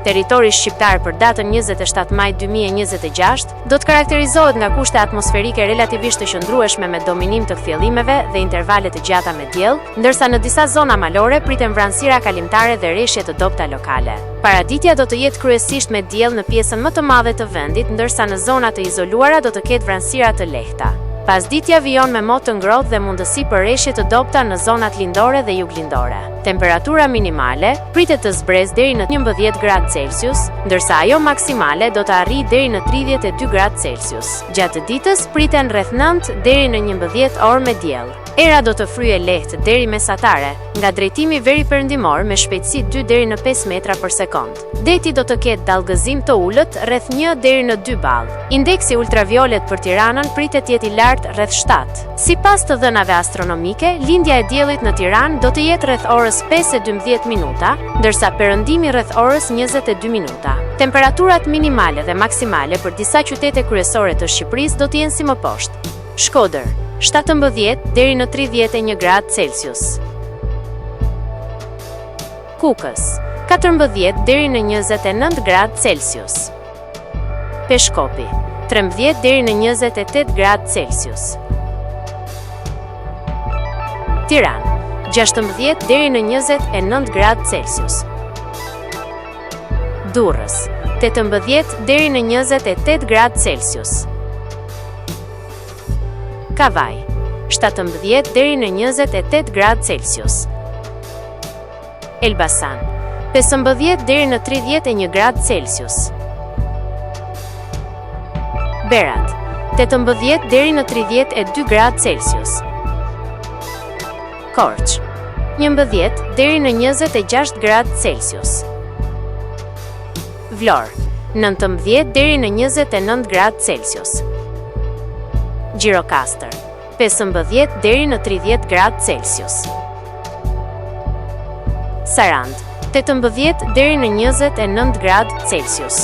Territori shqiptar për datën 27 maj 2026 do të karakterizohet nga kushte atmosferike relativisht të qëndrueshme me dominim të kthjellimeve dhe intervale të gjata me diell, ndërsa në disa zona malore priten vranësira kalimtare dhe rreshje të dobta lokale. Paraditja do të jetë kryesisht me diell në pjesën më të madhe të vendit, ndërsa në zona të izoluara do të ketë vranësira të lehta. Pasditja vijon me motë të ngrohtë dhe mundësi për rreshje të dobta në zonat lindore dhe juglindore. Temperatura minimale pritet të zbresë deri në 11 gradë Celsius, ndërsa ajo maksimale do të arrijë deri në 32 gradë Celsius. Gjatë ditës priten rreth 9 deri në 11 orë me diell. Era do të fryjë lehtë deri mesatare, nga drejtimi veriperëndimor me shpejtësi 2 deri në 5 metra për sekond. Deti do të ketë dallgëzim të ulët rreth 1 deri në 2 ball. Indeksi ultraviolet për Tiranën pritet jetë i lartë rreth 7. Sipas të dhënave astronomike, lindja e diellit në Tiranë do të jetë rreth orës 5:12 minuta, ndërsa perëndimi rreth orës 22 minuta. Temperaturat minimale dhe maksimale për disa qytete kryesore të Shqipërisë do të jenë si më poshtë. Shkodër 17 deri në 31 gradë Celsius. Kukës 14 deri në 29 gradë Celsius. Peshkopi 13 deri në 28 gradë Celsius. Tiranë 16 deri në 29 gradë Celsius. Durrës 18 deri në 28 gradë Celsius. Kavaj 17 deri në 28 gradë Celsius. Elbasan 15 deri në 31 gradë Celsius. Berat 18 deri në 32 gradë Celsius. Korç 11 deri në 26 gradë Celsius. Vlorë 19 deri në 29 gradë Celsius. Gjirokastër 15 deri në 30 gradë Celsius. Sarand 18 deri në 29 gradë Celsius.